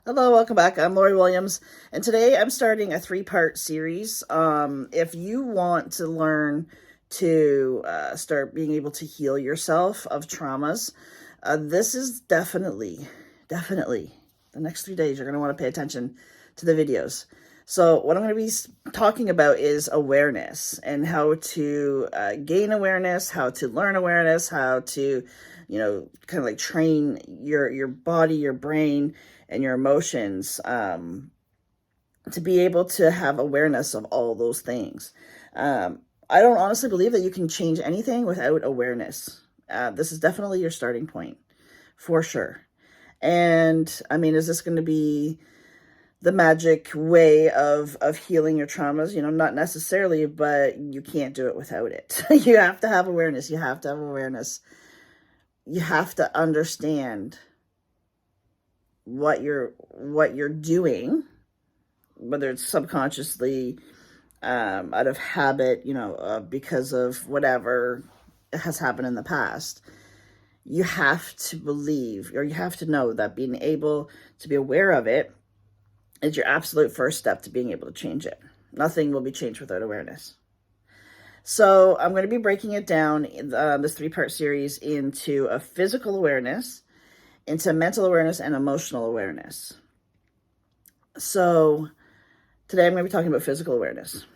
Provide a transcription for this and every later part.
Hello, welcome back. I'm Lori Williams, and today I'm starting a three-part series. If you want to learn to start being able to heal yourself of traumas, this is definitely the next 3 days. You're going to want to pay attention to the videos. So what I'm going to be talking about is awareness and how to gain awareness, how to learn awareness, how to, kind of like train your body, your brain, and your emotions to be able to have awareness of all those things. I don't honestly believe that you can change anything without awareness. This is definitely your starting point, for sure. And I mean, is this going to be the magic way of healing your traumas? Not necessarily, but you can't do it without it. You have to have awareness. You have to have awareness. You have to understand what you're doing, whether it's subconsciously, out of habit, because of whatever has happened in the past. You have to believe, or you have to know that being able to be aware of it is your absolute first step to being able to change it. Nothing will be changed without awareness. So I'm going to be breaking it down, this three-part series, into a physical awareness, into mental awareness, and emotional awareness. So today I'm going to be talking about physical awareness.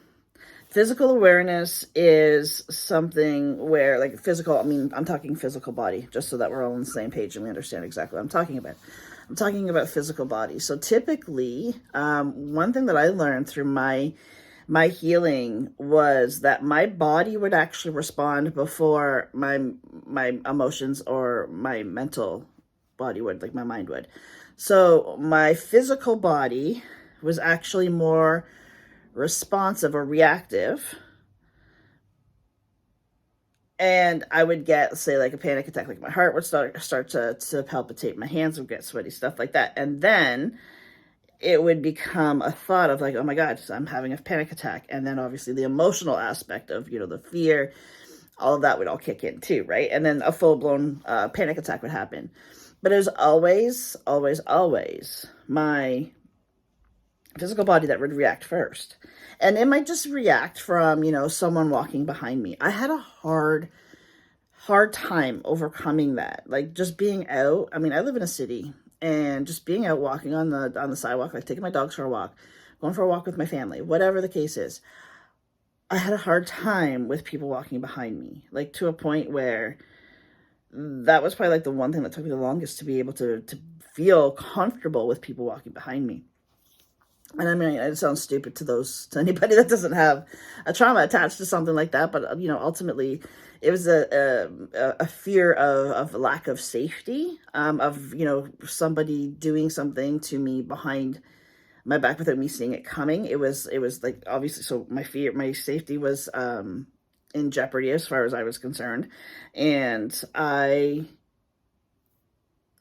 Physical awareness is something where, like, I'm talking physical body, just so that we're all on the same page and we understand exactly what I'm talking about. I'm talking about physical body. So typically, one thing that I learned through my healing was that my body would actually respond before my emotions or my mental body would, like my mind would. So my physical body was actually more responsive or reactive, and I would get, say, like a panic attack, like my heart would start to palpitate, my hands would get sweaty, stuff like that. And then it would become a thought of like, oh my God, I'm having a panic attack. And then obviously the emotional aspect of, the fear, all of that would all kick in too, right? And then a full-blown panic attack would happen. But it was always my physical body that would react first. And it might just react from, someone walking behind me. I had a hard time overcoming that. Like, just being out. I mean, I live in a city, and just being out walking on the sidewalk, like taking my dogs for a walk, going for a walk with my family, whatever the case is. I had a hard time with people walking behind me, like to a point where that was probably like the one thing that took me the longest to be able to feel comfortable with people walking behind me. And I mean, it sounds stupid to anybody that doesn't have a trauma attached to something like that. But, ultimately it was a fear of lack of safety, of, somebody doing something to me behind my back without me seeing it coming. It was like, obviously, so my safety was, in jeopardy as far as I was concerned. And I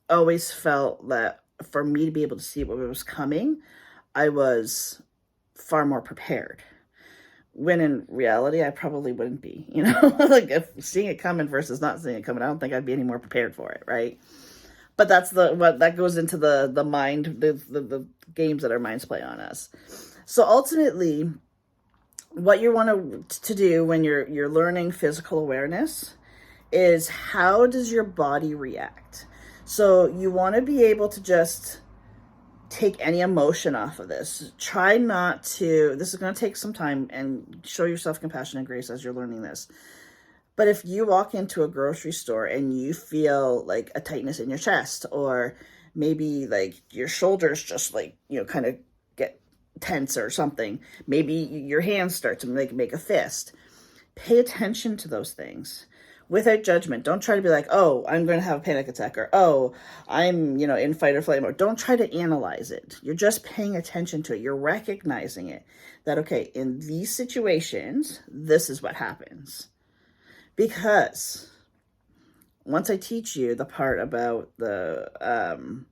always felt that for me to be able to see what was coming, I was far more prepared. When in reality, I probably wouldn't be, like, if seeing it coming versus not seeing it coming, I don't think I'd be any more prepared for it, right? But that's what that goes into the mind, the games that our minds play on us. So ultimately, what you want to do when you're learning physical awareness is, how does your body react? So you want to be able to just take any emotion off of this. Try not to, this is going to take some time, and show yourself compassion and grace as you're learning this. But if you walk into a grocery store and you feel like a tightness in your chest, or maybe like your shoulders just like, kind of get tense or something, maybe your hands start to make a fist, pay attention to those things without judgment. Don't try to be like, oh, I'm going to have a panic attack, or, oh, I'm, in fight or flight mode. Don't try to analyze it. You're just paying attention to it. You're recognizing it, that, okay, in these situations, this is what happens. Because once I teach you the part about the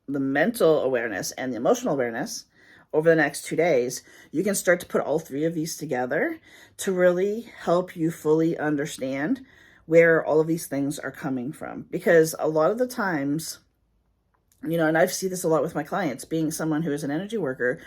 mental awareness and the emotional awareness over the next 2 days, you can start to put all three of these together to really help you fully understand where all of these things are coming from. Because a lot of the times And I see this a lot with my clients. Being someone who is an energy worker,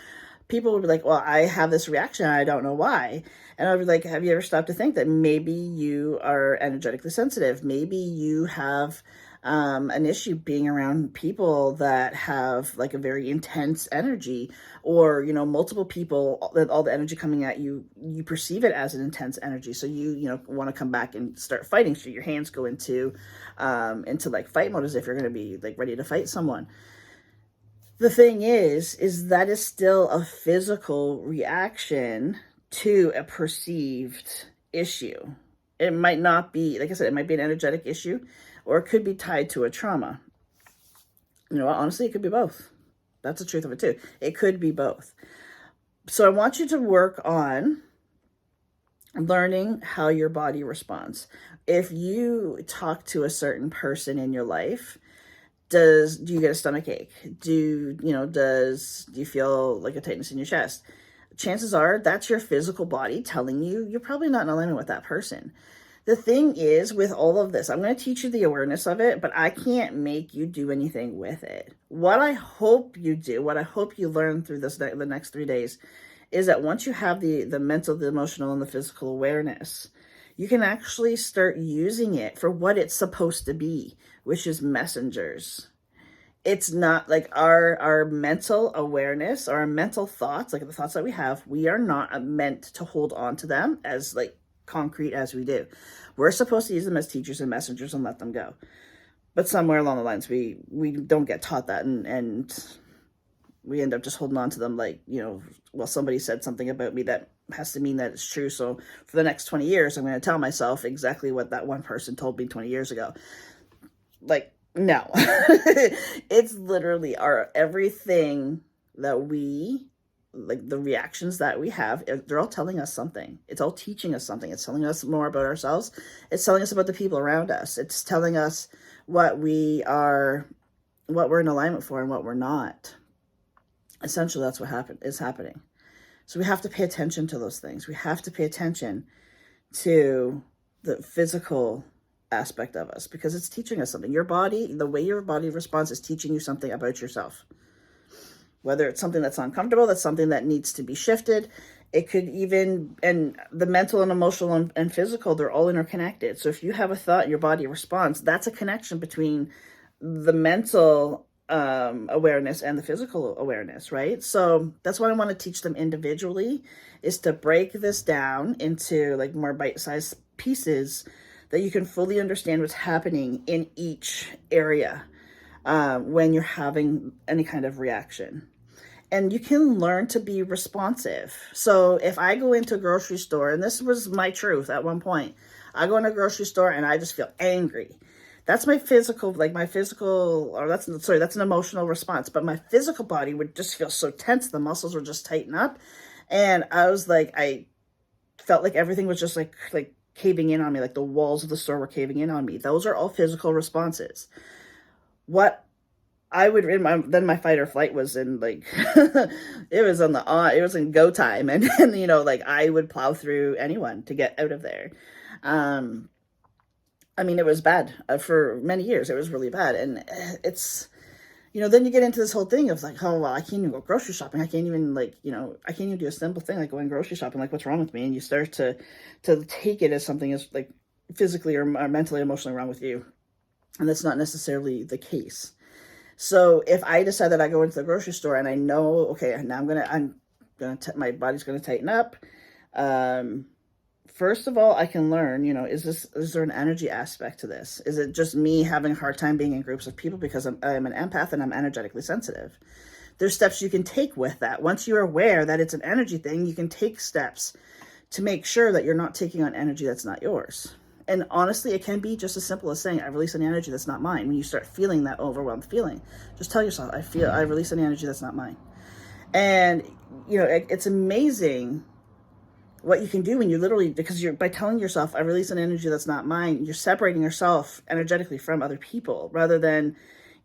people would be like, well, I have this reaction, I don't know why. And I would be like, have you ever stopped to think that maybe you are energetically sensitive? Maybe you have an issue being around people that have like a very intense energy, or, multiple people, all the energy coming at you, you perceive it as an intense energy. So you want to come back and start fighting. So your hands go into like fight mode, as if you're going to be like ready to fight someone. The thing is that is still a physical reaction to a perceived issue. It might not be, like I said, it might be an energetic issue, or it could be tied to a trauma. Honestly, it could be both. That's the truth of it too. It could be both. So I want you to work on learning how your body responds. If you talk to a certain person in your life, do you get a stomach ache? Do you feel like a tightness in your chest? Chances are that's your physical body telling you you're probably not in alignment with that person. The thing is, with all of this, I'm going to teach you the awareness of it, but I can't make you do anything with it. What I hope you do, what I hope you learn through the next 3 days, is that once you have the mental, the emotional, and the physical awareness, you can actually start using it for what it's supposed to be, which is messengers. It's not like our mental awareness or our mental thoughts, like the thoughts that we have, we are not meant to hold on to them as like concrete as we do. We're supposed to use them as teachers and messengers and let them go. But somewhere along the lines, we don't get taught that, and we end up just holding on to them like, well, somebody said something about me that has to mean that it's true. So for the next 20 years, I'm going to tell myself exactly what that one person told me 20 years ago. Like, no. It's literally everything that we, like the reactions that we have, they're all telling us something. It's all teaching us something. It's telling us more about ourselves. It's telling us about the people around us. It's telling us what we're in alignment for and what we're not. Essentially, that's what is happening. So we have to pay attention to those things. We have to pay attention to the physical aspect of us, because it's teaching us something. Your body, the way your body responds, is teaching you something about yourself. Whether it's something that's uncomfortable, that's something that needs to be shifted. It could even, and the mental and emotional and physical, they're all interconnected. So if you have a thought, your body responds. That's a connection between the mental awareness and the physical awareness, right? So that's what I want to teach them individually, is to break this down into like more bite-sized pieces that you can fully understand what's happening in each area when you're having any kind of reaction. And you can learn to be responsive. So if I go into a grocery store, and this was my truth at one point, I go into a grocery store and I just feel angry. That's my physical, that's an emotional response. But my physical body would just feel so tense. The muscles would just tighten up. And I was like, I felt like everything was just like caving in on me, like the walls of the store were caving in on me. Those are all physical responses. What I would, then my fight or flight was in like, it was in go time. And like I would plow through anyone to get out of there. It was bad for many years. It was really bad. And it's, then you get into this whole thing of like, oh, well, I can't even go grocery shopping. I can't even I can't even do a simple thing like going grocery shopping. Like, what's wrong with me? And you start to take it as something is like physically or mentally, emotionally wrong with you. And that's not necessarily the case. So if I decide that I go into the grocery store and I know, okay, now my body's going to tighten up. First of all, I can learn, is there an energy aspect to this? Is it just me having a hard time being in groups of people because I'm an empath and I'm energetically sensitive? There's steps you can take with that. Once you're aware that it's an energy thing, you can take steps to make sure that you're not taking on energy that's not yours. And honestly, it can be just as simple as saying, I release an energy that's not mine. When you start feeling that overwhelmed feeling, just tell yourself, I release an energy that's not mine. And, it's amazing what you can do when you literally, because by telling yourself, I release an energy that's not mine, you're separating yourself energetically from other people, rather than,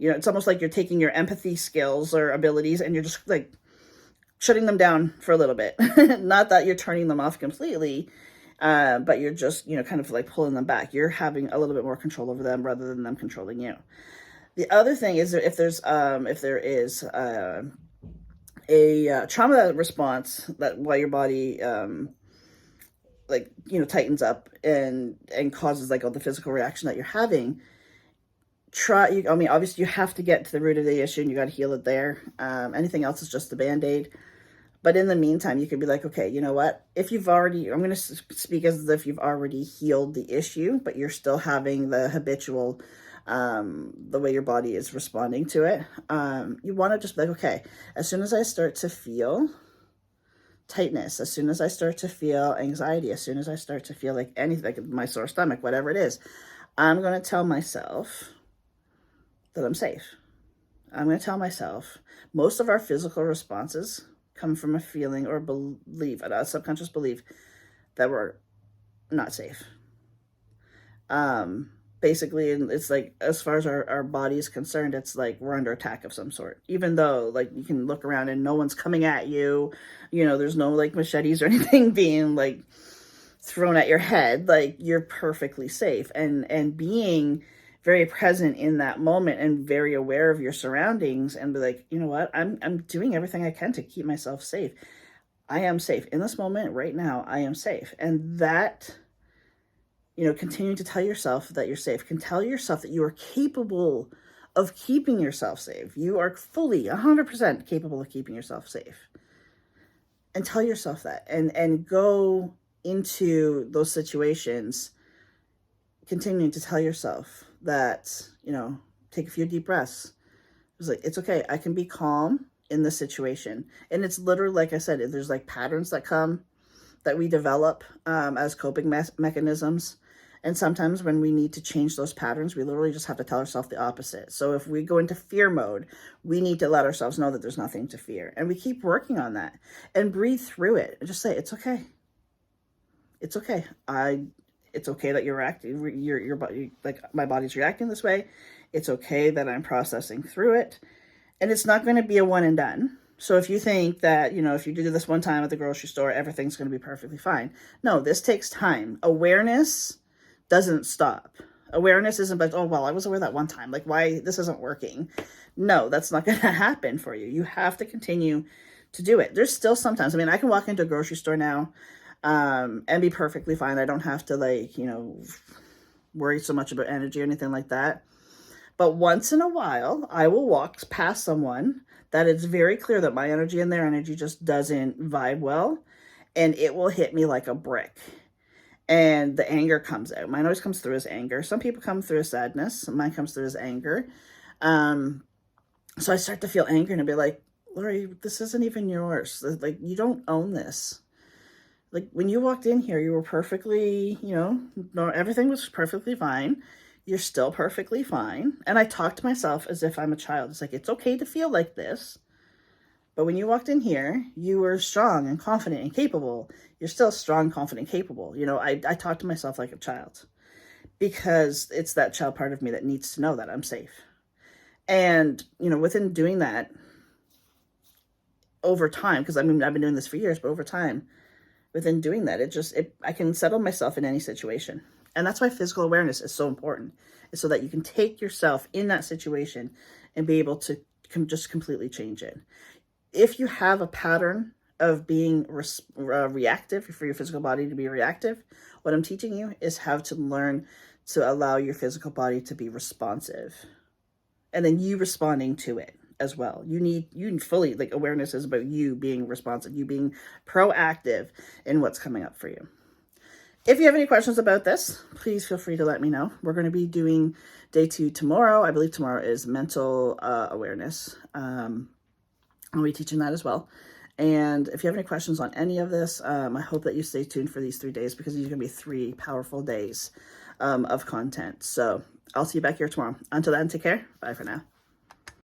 it's almost like you're taking your empathy skills or abilities and you're just like shutting them down for a little bit. Not that you're turning them off completely, but you're just, kind of like pulling them back. You're having a little bit more control over them rather than them controlling you. The other thing is if there is a trauma response that while your body like, you know, tightens up and causes like all the physical reaction that you're having, I mean, obviously you have to get to the root of the issue and you got to heal it there. Anything else is just a band-aid. But in the meantime, you could be like, okay, you know what? If you've already, I'm going to speak as if you've already healed the issue, but you're still having the habitual, the way your body is responding to it. You want to just be like, okay, as soon as I start to feel tightness, as soon as I start to feel anxiety, as soon as I start to feel like anything, like my sore stomach, whatever it is, I'm going to tell myself that I'm safe. I'm going to tell myself most of our physical responses come from a feeling or belief, a subconscious belief that we're not safe. Basically, it's like, as far as our body is concerned, it's like we're under attack of some sort. Even though, like, you can look around and no one's coming at you, you know, there's no, like, machetes or anything being, like, thrown at your head, like, you're perfectly safe. And being very present in that moment and very aware of your surroundings and be like, you know what, I'm doing everything I can to keep myself safe. I am safe. In this moment, right now, I am safe. And that, you know, continuing to tell yourself that you're safe, can tell yourself that you are capable of keeping yourself safe. You are fully 100% capable of keeping yourself safe. And tell yourself that and go into those situations continuing to tell yourself that, you know, take a few deep breaths. It's like, it's okay. I can be calm in this situation. And it's literally, like I said, there's like patterns that come that we develop as coping mechanisms. And sometimes when we need to change those patterns, we literally just have to tell ourselves the opposite. So if we go into fear mode, we need to let ourselves know that there's nothing to fear. And we keep working on that and breathe through it and just say, it's okay. It's okay. It's okay that you're reacting, your body, like my body's reacting this way. It's okay that I'm processing through it. And it's not going to be a one and done. So if you think that, you know, if you do this one time at the grocery store, everything's going to be perfectly fine. No, this takes time. Awareness doesn't stop. Awareness isn't like, oh, well, I was aware that one time. Like, why this isn't working? No, that's not going to happen for you. You have to continue to do it. There's still sometimes, I mean, I can walk into a grocery store now and be perfectly fine. I don't have to, like, you know, worry so much about energy or anything like that. But once in a while, I will walk past someone that it's very clear that my energy and their energy just doesn't vibe well, and it will hit me like a brick. And the anger comes out. Mine always comes through as anger. Some people come through as sadness. Mine comes through as anger. So I start to feel anger and be like, Lori, this isn't even yours. Like, you don't own this. Like, when you walked in here, you were perfectly, you know, no, everything was perfectly fine. You're still perfectly fine. And I talk to myself as if I'm a child. It's like, it's okay to feel like this. But when you walked in here, you were strong and confident and capable. You're still strong, confident, capable. You know, I talk to myself like a child because it's that child part of me that needs to know that I'm safe. And, you know, within doing that over time, because I mean, I've been doing this for years, but over time, within doing that, I can settle myself in any situation. And that's why physical awareness is so important, is so that you can take yourself in that situation and be able to just completely change it. If you have a pattern of being reactive, for your physical body to be reactive, what I'm teaching you is how to learn to allow your physical body to be responsive. And then you responding to it as well. You fully, like, awareness is about you being responsive, you being proactive in what's coming up for you. If you have any questions about this, please feel free to let me know. We're going to be doing day 2 tomorrow. I believe tomorrow is mental awareness. I'll be teaching that as well. And if you have any questions on any of this, I hope that you stay tuned for these 3 days, because these are going to be 3 powerful days of content. So I'll see you back here tomorrow. Until then, take care. Bye for now.